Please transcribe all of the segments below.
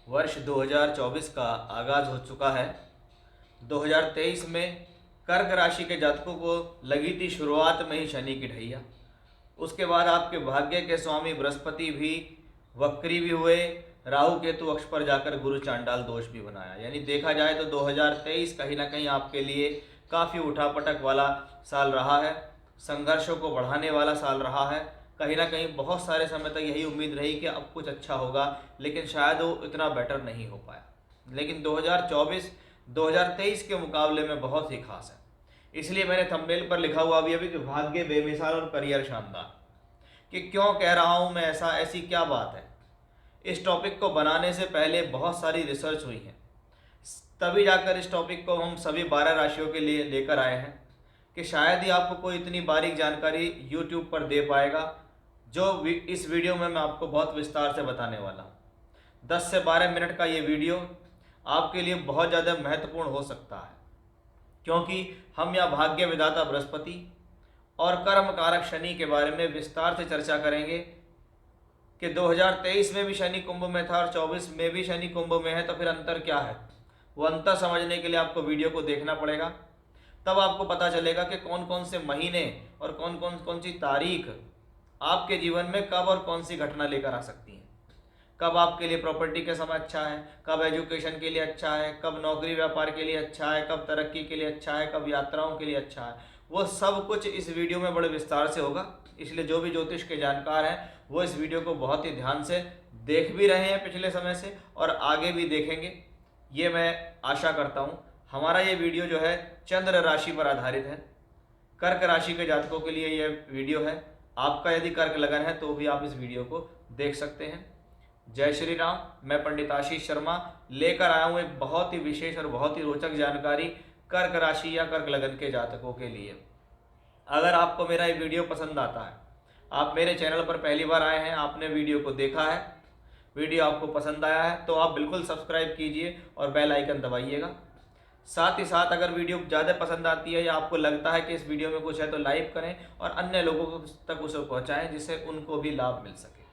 वर्ष 2024 का आगाज़ हो चुका है। 2023 में कर्क राशि के जातकों को लगी थी शुरुआत में ही शनि की ढैया। उसके बाद आपके भाग्य के स्वामी बृहस्पति भी वक्री भी हुए, राहु केतु अक्ष पर जाकर गुरु चांडाल दोष भी बनाया। यानी देखा जाए तो 2023 कहीं ना कहीं आपके लिए काफ़ी उठापटक वाला साल रहा है, संघर्षों को बढ़ाने वाला साल रहा है। कहीं ना कहीं बहुत सारे समय तक यही उम्मीद रही कि अब कुछ अच्छा होगा, लेकिन शायद वो इतना बेटर नहीं हो पाया। लेकिन 2024 2023 के मुकाबले में बहुत ही खास है। इसलिए मैंने थंबनेल पर लिखा हुआ अभी कि भाग्य बेमिसाल और करियर शानदार। कि क्यों कह रहा हूँ मैं ऐसा, ऐसी क्या बात है। इस टॉपिक को बनाने से पहले बहुत सारी रिसर्च हुई है, तभी जाकर इस टॉपिक को हम सभी 12 राशियों के लिए लेकर आए हैं कि शायद ही आपको कोई इतनी बारीक जानकारी यूट्यूब पर दे पाएगा जो इस वीडियो में मैं आपको बहुत विस्तार से बताने वाला हूँ। 10 से 12 मिनट का ये वीडियो आपके लिए बहुत ज़्यादा महत्वपूर्ण हो सकता है, क्योंकि हम यहाँ भाग्य विधाता बृहस्पति और कर्म कारक शनि के बारे में विस्तार से चर्चा करेंगे कि 2023 में भी शनि कुंभ में था और 24 में भी शनि कुंभ में है, तो फिर अंतर क्या है। वो अंतर समझने के लिए आपको वीडियो को देखना पड़ेगा, तब आपको पता चलेगा कि कौन कौन से महीने और कौन सी तारीख आपके जीवन में कब और कौन सी घटना लेकर आ सकती हैं। कब आपके लिए प्रॉपर्टी का समय अच्छा है, कब एजुकेशन के लिए अच्छा है, कब नौकरी व्यापार के लिए अच्छा है, कब तरक्की के लिए अच्छा है, कब यात्राओं के लिए अच्छा है। वो सब कुछ इस वीडियो में बड़े विस्तार से होगा। इसलिए जो भी ज्योतिष के जानकार हैं वो इस वीडियो को बहुत ही ध्यान से देख भी रहे हैं पिछले समय से, और आगे भी देखेंगे, ये मैं आशा करता हूँ। हमारा ये वीडियो जो है चंद्र राशि पर आधारित है। कर्क राशि के जातकों के लिए ये वीडियो है। आपका यदि कर्क लगन है तो भी आप इस वीडियो को देख सकते हैं। जय श्री राम। मैं पंडित आशीष शर्मा लेकर आया हूँ एक बहुत ही विशेष और बहुत ही रोचक जानकारी कर्क राशि या कर्क लगन के जातकों के लिए। अगर आपको मेरा ये वीडियो पसंद आता है, आप मेरे चैनल पर पहली बार आए हैं, आपने वीडियो को देखा है, वीडियो आपको पसंद आया है, तो आप बिल्कुल सब्सक्राइब कीजिए और बेल आइकन दबाइएगा। साथ ही साथ अगर वीडियो ज़्यादा पसंद आती है या आपको लगता है कि इस वीडियो में कुछ है तो लाइक करें और अन्य लोगों तक उसे पहुंचाएं, जिससे उनको भी लाभ मिल सके।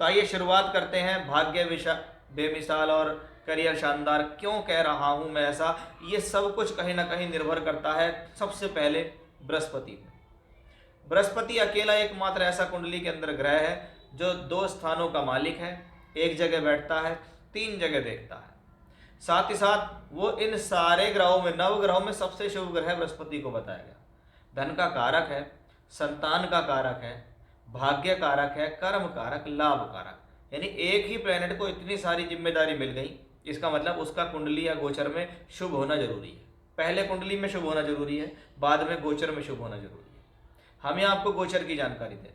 तो आइए शुरुआत करते हैं। भाग्य बेमिसाल और करियर शानदार क्यों कह रहा हूं मैं ऐसा, ये सब कुछ कहीं ना कहीं निर्भर करता है सबसे पहले बृहस्पति पर। बृहस्पति अकेला एकमात्र ऐसा कुंडली के अंदर ग्रह है जो 2 स्थानों का मालिक है, एक जगह बैठता है, 3 जगह देखता है। साथ ही साथ वो इन सारे ग्रहों में, 9 ग्रहों में सबसे शुभ ग्रह बृहस्पति को बताया गया। धन का कारक है, संतान का कारक है, भाग्य कारक है, कर्म कारक, लाभ कारक। यानी एक ही प्लेनेट को इतनी सारी जिम्मेदारी मिल गई, इसका मतलब उसका कुंडली या गोचर में शुभ होना जरूरी है। पहले कुंडली में शुभ होना जरूरी है, बाद में गोचर में शुभ होना जरूरी है। हम यहाँ आपको गोचर की जानकारी दें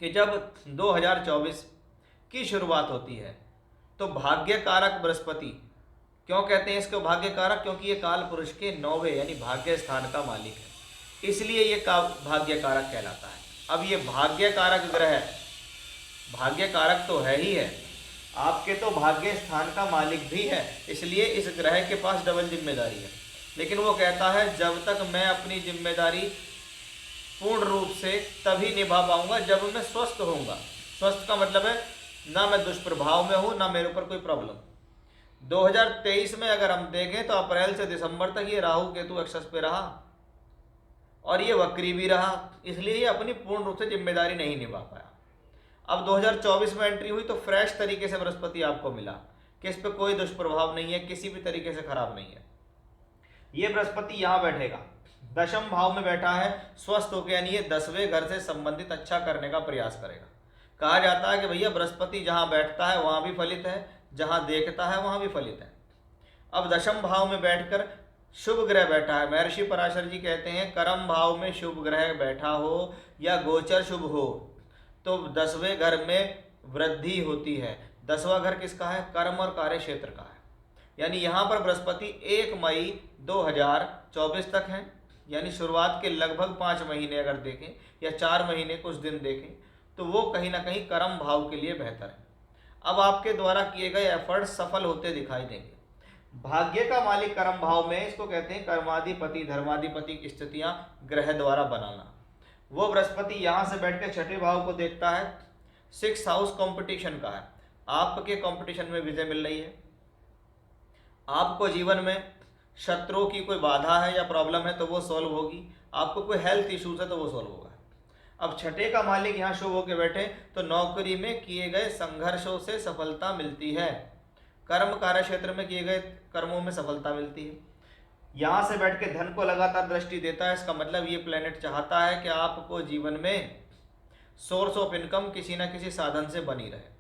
कि जब 2024 की शुरुआत होती है तो भाग्य कारक बृहस्पति, क्यों कहते हैं इसको भाग्य कारक, क्योंकि ये काल पुरुष के 9वें यानी भाग्य स्थान का मालिक है, इसलिए ये भाग्य कारक कहलाता है। अब ये भाग्य कारक ग्रह, भाग्य कारक तो है ही है, आपके तो भाग्य स्थान का मालिक भी है, इसलिए इस ग्रह के पास डबल जिम्मेदारी है। लेकिन वो कहता है जब तक मैं अपनी जिम्मेदारी पूर्ण रूप से तभी निभा पाऊंगा जब मैं स्वस्थ होऊंगा। स्वस्थ का मतलब है ना मैं दुष्प्रभाव में हूं, ना मेरे ऊपर कोई प्रॉब्लम। 2023 में अगर हम देखें तो अप्रैल से दिसंबर तक ये राहु केतु एक्सेस पे रहा और ये वक्री भी रहा, इसलिए ये अपनी पूर्ण रूप से जिम्मेदारी नहीं निभा पाया। अब 2024 में एंट्री हुई तो फ्रेश तरीके से बृहस्पति आपको मिला कि इस पर कोई दुष्प्रभाव नहीं है, किसी भी तरीके से खराब नहीं है। ये बृहस्पति यहाँ बैठेगा, 10वें भाव में बैठा है, स्वस्थ होकर, यानी ये 10वें घर से संबंधित अच्छा करने का प्रयास करेगा। कहा जाता है कि भैया बृहस्पति जहाँ बैठता है वहाँ भी फलित है, जहाँ देखता है वहाँ भी फलित है। अब 10वें भाव में बैठकर शुभ ग्रह बैठा है। महर्षि पराशर जी कहते हैं कर्म भाव में शुभ ग्रह बैठा हो या गोचर शुभ हो तो 10वें घर में वृद्धि होती है। 10वां घर किसका है? कर्म और कार्य क्षेत्र का है। यानी यहाँ पर बृहस्पति 1 मई 2024 तक है, यानी शुरुआत के लगभग 5 महीने अगर देखें या 4 महीने कुछ दिन देखें तो वो कहीं ना कहीं कर्म भाव के लिए बेहतर है। अब आपके द्वारा किए गए एफर्ट सफल होते दिखाई देंगे। भाग्य का मालिक कर्म भाव में, इसको कहते हैं कर्माधिपति धर्माधिपति की स्थितियां ग्रह द्वारा बनाना। वो बृहस्पति यहाँ से बैठ के 6ठे भाव को देखता है, 6th हाउस कंपटीशन का है, आपके कंपटीशन में विजय मिल रही है। आपको जीवन में शत्रुओं की कोई बाधा है या प्रॉब्लम है तो वो सॉल्व होगी। आपको कोई हेल्थ इश्यूज है तो वो सॉल्व होगा। अब छठे का मालिक यहाँ शुभ होके बैठे तो नौकरी में किए गए संघर्षों से सफलता मिलती है। कर्म कार्य क्षेत्र में किए गए कर्मों में सफलता मिलती है। यहाँ से बैठ के धन को लगातार दृष्टि देता है। इसका मतलब ये प्लेनेट चाहता है कि आपको जीवन में सोर्स ऑफ इनकम किसी न किसी साधन से बनी रहे।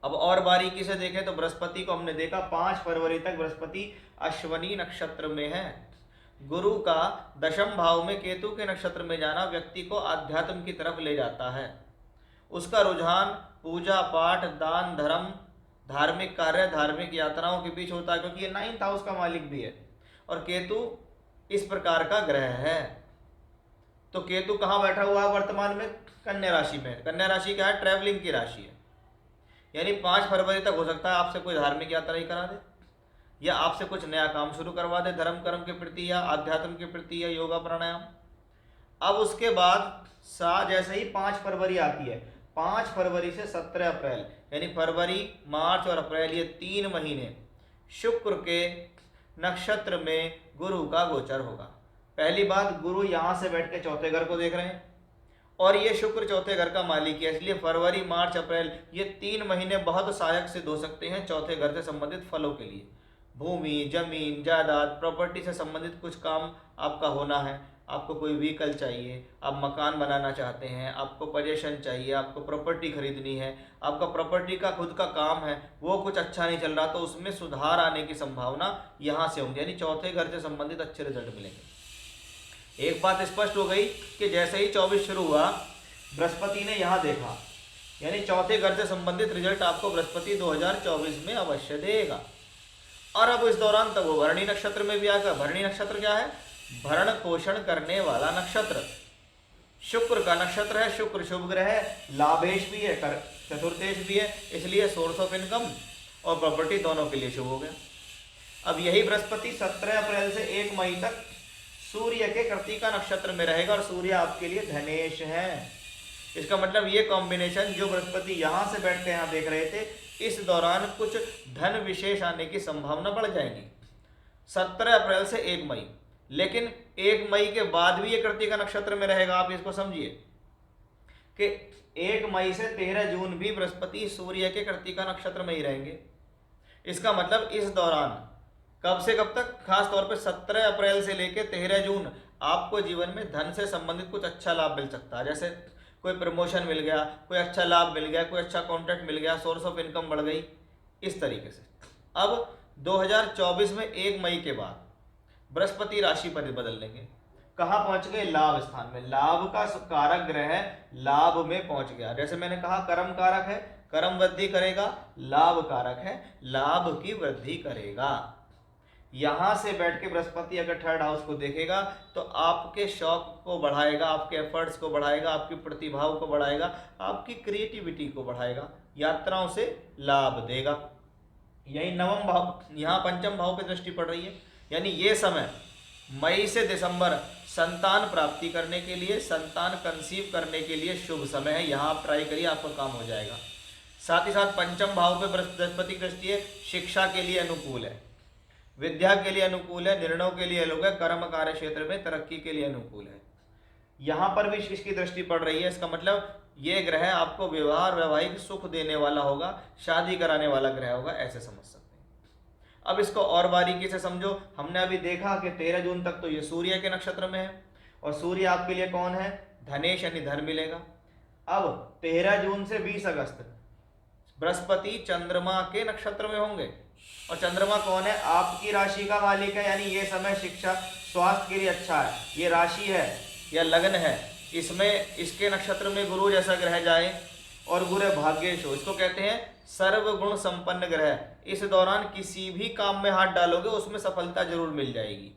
अब और बारीकी से देखें तो बृहस्पति को हमने देखा 5 फरवरी तक बृहस्पति अश्वनी नक्षत्र में है। गुरु का दशम भाव में केतु के नक्षत्र में जाना व्यक्ति को आध्यात्म की तरफ ले जाता है। उसका रुझान पूजा पाठ, दान धर्म, धार्मिक कार्य, धार्मिक यात्राओं के बीच होता है, क्योंकि ये 9th हाउस का मालिक भी है और केतु इस प्रकार का ग्रह है। तो केतु कहाँ बैठा हुआ है वर्तमान में? कन्या राशि में। कन्या राशि क्या है? ट्रैवलिंग की राशि है। यानी 5 फरवरी तक हो सकता है आपसे कोई धार्मिक यात्रा ही करा दे या आपसे कुछ नया काम शुरू करवा दे धर्म कर्म के प्रति या आध्यात्म के प्रति या योगा प्राणायाम। अब उसके बाद जैसे ही 5 फरवरी आती है, 5 फरवरी से 17 अप्रैल यानी फरवरी, मार्च और अप्रैल ये 3 महीने शुक्र के नक्षत्र में गुरु का गोचर होगा। पहली बात, गुरु यहाँ से बैठ के चौथे घर को देख रहे हैं और ये शुक्र चौथे घर का मालिक है, इसलिए फरवरी, मार्च, अप्रैल ये 3 महीने बहुत सहायक सिद्ध हो सकते हैं चौथे घर से संबंधित फलों के लिए। भूमि, जमीन, जायदाद, प्रॉपर्टी से संबंधित कुछ काम आपका होना है। आपको कोई व्हीकल चाहिए, आप मकान बनाना चाहते हैं, आपको पोजीशन चाहिए, आपको प्रॉपर्टी खरीदनी है, आपका प्रॉपर्टी का खुद का काम है, वो कुछ अच्छा नहीं चल रहा तो उसमें सुधार आने की संभावना यहाँ से होंगी, यानी चौथे घर से संबंधित अच्छे रिजल्ट मिलेंगे। एक बात स्पष्ट हो गई कि जैसे ही 24 शुरू हुआ बृहस्पति ने यहाँ देखा, यानी चौथे घर से संबंधित रिजल्ट आपको बृहस्पति 2024 में अवश्य देगा। और अब इस दौरान तब वो भरणी नक्षत्र में भी आएगा। भरणी नक्षत्र क्या है? भरण पोषण करने वाला नक्षत्र, शुक्र का नक्षत्र है। शुक्र शुभ ग्रह है, लाभेश भी है, चतुर्थेश भी है, इसलिए सोर्स ऑफ इनकम और प्रॉपर्टी दोनों के लिए शुभ हो गया। अब यही बृहस्पति 17 अप्रैल से 1 मई तक सूर्य के कृत्तिका नक्षत्र में रहेगा और सूर्य आपके लिए धनेश है। इसका मतलब ये कॉम्बिनेशन जो बृहस्पति यहाँ से बैठ के यहाँ देख रहे थे, इस दौरान कुछ धन विशेष आने की संभावना बढ़ जाएगी 17 अप्रैल से 1 मई। लेकिन 1 मई के बाद भी ये कृत्तिका नक्षत्र में रहेगा। आप इसको समझिए कि 1 मई से 13 जून भी बृहस्पति सूर्य के कृत्तिका नक्षत्र में ही रहेंगे। इसका मतलब इस दौरान कब से कब तक, खास तौर पे 17 अप्रैल से लेकर 13 जून आपको जीवन में धन से संबंधित कुछ अच्छा लाभ मिल सकता है। जैसे कोई प्रमोशन मिल गया, कोई अच्छा लाभ मिल गया, कोई अच्छा कॉन्ट्रैक्ट मिल गया, सोर्स ऑफ इनकम बढ़ गई, इस तरीके से। अब 2024 में 1 मई के बाद बृहस्पति राशि पर बदल लेंगे। कहाँ पहुंच गए? लाभ स्थान में। लाभ का कारक ग्रह लाभ में पहुंच गया। जैसे मैंने कहा कर्म कारक है, कर्म वृद्धि करेगा, लाभ कारक है, लाभ की वृद्धि करेगा। यहां से बैठ के बृहस्पति अगर 3rd हाउस को देखेगा तो आपके शौक को बढ़ाएगा, आपके एफर्ट्स को बढ़ाएगा, आपकी प्रतिभाओं को बढ़ाएगा, आपकी क्रिएटिविटी को बढ़ाएगा, यात्राओं से लाभ देगा। यही 9वां भाव, यहाँ 5म भाव पे दृष्टि पड़ रही है, यानी ये समय मई से दिसंबर संतान प्राप्ति करने के लिए, संतान कंसीव करने के लिए शुभ समय है। यहाँ आप ट्राई करिए, आपका काम हो जाएगा। साथ ही साथ 5म भाव पे बृहस्पति दृष्टि है, शिक्षा के लिए अनुकूल है, विद्या के लिए अनुकूल है, निर्णयों के लिए अनुकूल है, कर्म कार्य क्षेत्र में तरक्की के लिए अनुकूल है। यहाँ पर भी इसकी दृष्टि पड़ रही है। इसका मतलब ये ग्रह आपको विवाह और वैवाहिक सुख देने वाला होगा, शादी कराने वाला ग्रह होगा, ऐसे समझ सकते हैं। अब इसको और बारीकी से समझो। हमने अभी देखा कि 13 जून तक तो ये सूर्य के नक्षत्र में है और सूर्य आपके लिए कौन है? धनेश, यानी धन मिलेगा। अब 13 जून से 20 अगस्त बृहस्पति चंद्रमा के नक्षत्र में होंगे और चंद्रमा कौन है? आपकी राशि का मालिक है, यानी ये समय शिक्षा स्वास्थ्य के लिए अच्छा है। ये राशि है या लग्न है, इसमें इसके नक्षत्र में गुरु जैसा ग्रह जाए और गुरु भाग्येश हो, इसको कहते हैं सर्वगुण संपन्न ग्रह। इस दौरान किसी भी काम में हाथ डालोगे उसमें सफलता जरूर मिल जाएगी,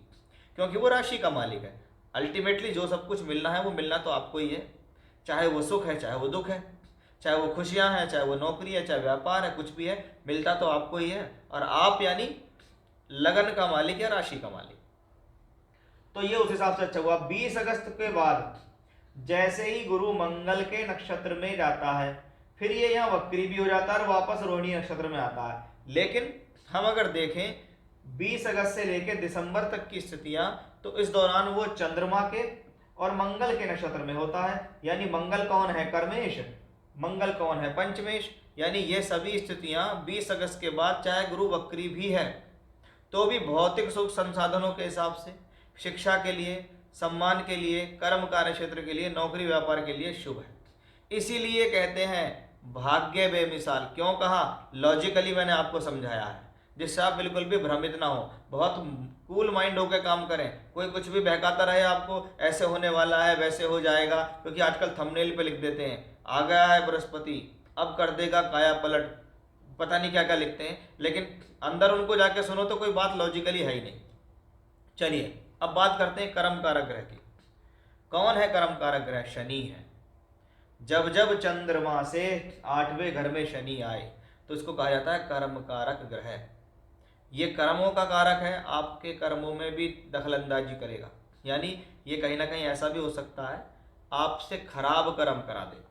क्योंकि वो राशि का मालिक है। अल्टीमेटली जो सब कुछ मिलना है वो मिलना तो आपको ही है, चाहे वो सुख है, चाहे वो दुख है, चाहे वो खुशियां हैं, चाहे वो नौकरी है, चाहे व्यापार है, कुछ भी है, मिलता तो आपको ही है। और आप यानी लगन का मालिक या राशि का मालिक। तो ये उस हिसाब से अच्छा हुआ। 20 अगस्त के बाद जैसे ही गुरु मंगल के नक्षत्र में जाता है, फिर ये यहाँ वक्री भी हो जाता है और वापस रोहिणी नक्षत्र में आता है। लेकिन हम अगर देखें 20 अगस्त से लेकर दिसंबर तक की स्थितियां, तो इस दौरान वो चंद्रमा के और मंगल के नक्षत्र में होता है। यानी मंगल कौन है? कर्मेश। मंगल कौन है? पंचमेश। यानी ये सभी स्थितियां 20 अगस्त के बाद, चाहे गुरु वक्री भी है तो भी भौतिक सुख संसाधनों के हिसाब से, शिक्षा के लिए, सम्मान के लिए, कर्म कार्य क्षेत्र के लिए, नौकरी व्यापार के लिए शुभ है। इसीलिए कहते हैं भाग्य बेमिसाल। क्यों कहा? लॉजिकली मैंने आपको समझाया है, जिससे आप बिल्कुल भी भ्रमित ना हो, बहुत कूल माइंड होकर काम करें। कोई कुछ भी बहकाता रहे आपको, ऐसे होने वाला है, वैसे हो जाएगा, क्योंकि आजकल थंबनेल पे लिख देते हैं आ गया है बृहस्पति, अब कर देगा काया पलट, पता नहीं क्या क्या लिखते हैं, लेकिन अंदर उनको जाके सुनो तो कोई बात लॉजिकली है ही नहीं। चलिए अब बात करते हैं कर्म कारक ग्रह की। कौन है कर्म कारक ग्रह? शनि है। जब जब चंद्रमा से 8वें घर में शनि आए तो इसको कहा जाता है कर्म कारक ग्रह। ये कर्मों का कारक है, आपके कर्मों में भी दखलंदाजी करेगा। यानी ये कहीं ना कहीं ऐसा भी हो सकता है आपसे खराब कर्म करा दे,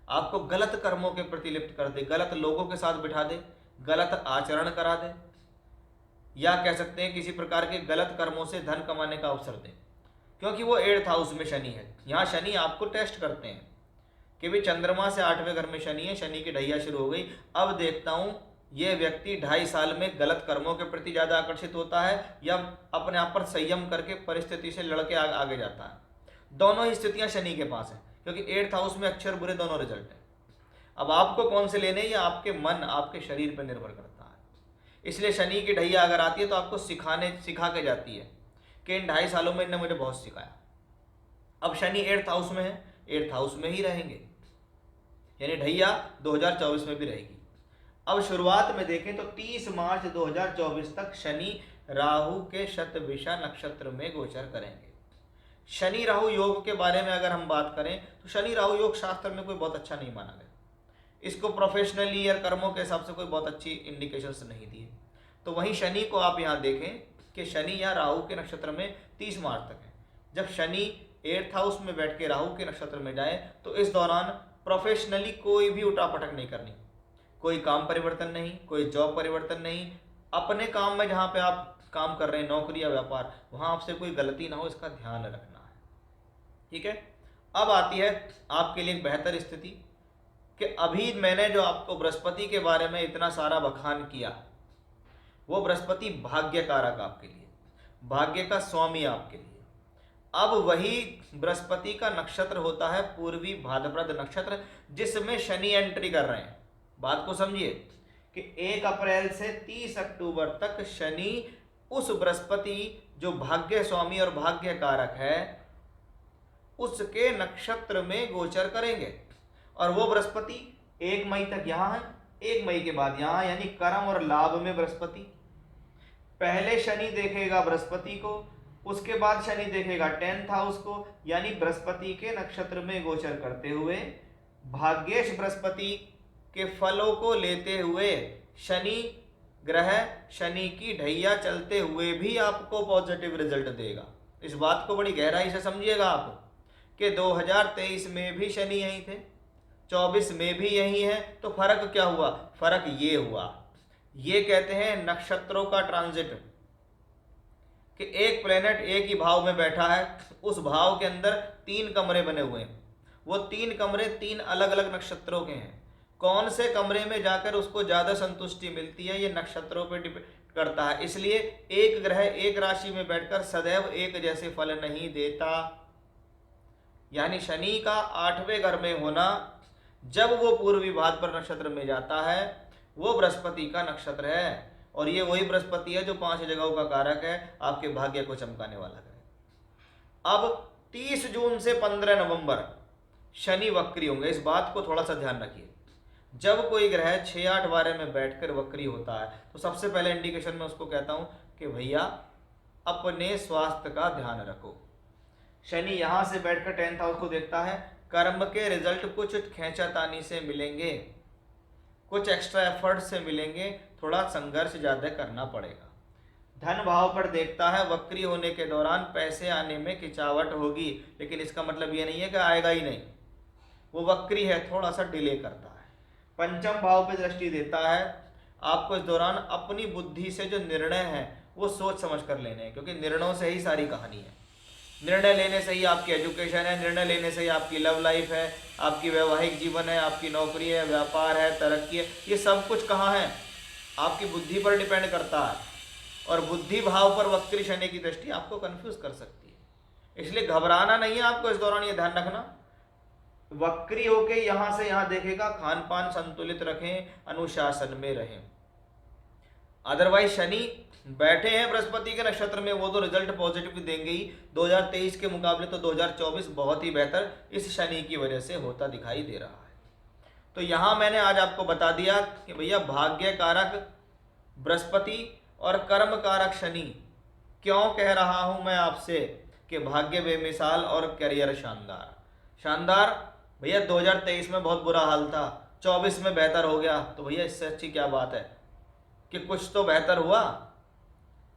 आपको गलत कर्मों के प्रति लिप्त कर दे, गलत लोगों के साथ बिठा दे, गलत आचरण करा दे, या कह सकते हैं किसी प्रकार के गलत कर्मों से धन कमाने का अवसर दे। क्योंकि वो 8th हाउस में शनि है। यहाँ शनि आपको टेस्ट करते हैं कि भाई चंद्रमा से 8वें घर में शनि है, शनि की ढैया शुरू हो गई, अब देखता हूँ ये व्यक्ति 2.5 साल में गलत कर्मों के प्रति ज़्यादा आकर्षित होता है या अपने आप पर संयम करके परिस्थिति से लड़के आगे जाता है। दोनों ही स्थितियाँ शनि के पास है, क्योंकि 8th हाउस में अच्छे और बुरे दोनों रिजल्ट हैं। अब आपको कौन से लेने, ये आपके मन, आपके शरीर पर निर्भर करता है। इसलिए शनि की ढैया अगर आती है तो आपको सिखा के जाती है कि इन 2.5 सालों में इन्होंने मुझे बहुत सिखाया। अब शनि 8th हाउस में है, 8th हाउस में ही रहेंगे, यानी ढैया 2024 में भी रहेगी। अब शुरुआत में देखें तो 30 मार्च 2024 तक शनि राहु के शतभिषा नक्षत्र में गोचर करेंगे। शनि राहु योग के बारे में अगर हम बात करें तो शनि राहु योग शास्त्र में कोई बहुत अच्छा नहीं माना गया, इसको प्रोफेशनली या कर्मों के हिसाब से कोई बहुत अच्छी इंडिकेशंस नहीं दिए। तो वहीं शनि को आप यहाँ देखें कि शनि या राहु के नक्षत्र में 30 मार्च तक है। जब शनि 8th हाउस में बैठ के राहु के नक्षत्र में जाए तो इस दौरान प्रोफेशनली कोई भी उठापटक नहीं करनी, कोई काम परिवर्तन नहीं, कोई जॉब परिवर्तन नहीं। अपने काम में जहाँ पे आप काम कर रहे हैं, नौकरी या व्यापार, वहाँ आपसे कोई गलती ना हो, इसका ध्यान रखना है। ठीक है। अब आती है आपके लिए एक बेहतर स्थिति कि अभी मैंने जो आपको बृहस्पति के बारे में इतना सारा बखान किया, वो बृहस्पति भाग्य कारक आपके लिए, भाग्य का स्वामी आपके लिए। अब वही बृहस्पति का नक्षत्र होता है पूर्वी भाद्रपद नक्षत्र, जिसमें शनि एंट्री कर रहे हैं। बात को समझिए कि 1 अप्रैल से 30 अक्टूबर तक शनि उस बृहस्पति जो भाग्य स्वामी और भाग्य कारक है उसके नक्षत्र में गोचर करेंगे। और वो बृहस्पति 1 मई तक यहाँ है, 1 मई के बाद यहाँ, यानी कर्म और लाभ में बृहस्पति। पहले शनि देखेगा बृहस्पति को, उसके बाद शनि देखेगा 10th हाउस को, यानी बृहस्पति के नक्षत्र में गोचर करते हुए भाग्येश बृहस्पति के फलों को लेते हुए शनि ग्रह, शनि की ढैया चलते हुए भी आपको पॉजिटिव रिजल्ट देगा। इस बात को बड़ी गहराई से समझिएगा आप कि 2023 में भी शनि यहीं थे, 24 में भी यही है, तो फर्क क्या हुआ? फर्क ये हुआ, ये कहते हैं नक्षत्रों का ट्रांजिट, कि एक प्लेनेट एक ही भाव में बैठा है, उस भाव के अंदर 3 कमरे बने हुए हैं, वो 3 कमरे 3 अलग अलग नक्षत्रों के हैं। कौन से कमरे में जाकर उसको ज़्यादा संतुष्टि मिलती है ये नक्षत्रों पर डिपेंड करता है। इसलिए एक ग्रह एक राशि में बैठकर सदैव एक जैसे फल नहीं देता। यानी शनि का 8वें घर में होना, जब वो पूर्वी भाद्रपद नक्षत्र में जाता है, वो बृहस्पति का नक्षत्र है, और ये वही बृहस्पति है जो 5 जगहों का कारक है, आपके भाग्य को चमकाने वाला है। अब 30 जून से 15 नवंबर शनि वक्री होंगे, इस बात को थोड़ा सा ध्यान रखिए। जब कोई ग्रह 6-8 बारे में बैठकर वक्री होता है तो सबसे पहले इंडिकेशन में उसको कहता हूँ कि भैया अपने स्वास्थ्य का ध्यान रखो। शनि यहाँ से बैठकर 10th हाउस को देखता है, कर्म के रिजल्ट कुछ खींचातानी से मिलेंगे, कुछ एक्स्ट्रा एफर्ट से मिलेंगे, थोड़ा संघर्ष ज़्यादा करना पड़ेगा। धन भाव पर देखता है, वक्री होने के दौरान पैसे आने में खिंचावट होगी, लेकिन इसका मतलब ये नहीं है कि आएगा ही नहीं, वो वक्री है, थोड़ा सा डिले करता है। पंचम भाव पे दृष्टि देता है। आपको इस दौरान अपनी बुद्धि से जो निर्णय है वो सोच समझ कर लेने हैं, क्योंकि निर्णयों से ही सारी कहानी है। निर्णय लेने से ही आपकी एजुकेशन है, निर्णय लेने से ही आपकी लव लाइफ है, आपकी वैवाहिक जीवन है, आपकी नौकरी है, व्यापार है, तरक्की है। ये सब कुछ कहाँ है? आपकी बुद्धि पर डिपेंड करता है। और बुद्धि भाव पर वक्री शनि की दृष्टि आपको कंफ्यूज कर सकती है, इसलिए घबराना नहीं है आपको इस दौरान। ये ध्यान रखना, वक्री होके यहां से यहां देखेगा, खान पान संतुलित रखें, अनुशासन में रहें। अदरवाइज शनि बैठे हैं बृहस्पति के नक्षत्र में, वो तो रिजल्ट पॉजिटिव देंगे ही। 2023 के मुकाबले तो 2024 बहुत ही बेहतर इस शनि की वजह से होता दिखाई दे रहा है। तो यहां मैंने आज आपको बता दिया कि भैया भाग्य कारक बृहस्पति और कर्म कारक शनि, क्यों कह रहा हूं मैं आपसे कि भाग्य बेमिसाल और करियर शानदार। शानदार भैया 2023 में बहुत बुरा हाल था, 24 में बेहतर हो गया, तो भैया इससे अच्छी क्या बात है कि कुछ तो बेहतर हुआ।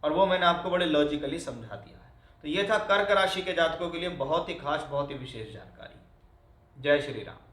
और वो मैंने आपको बड़े लॉजिकली समझा दिया है। तो ये था कर्क राशि के जातकों के लिए बहुत ही खास, बहुत ही विशेष जानकारी। जय श्री राम।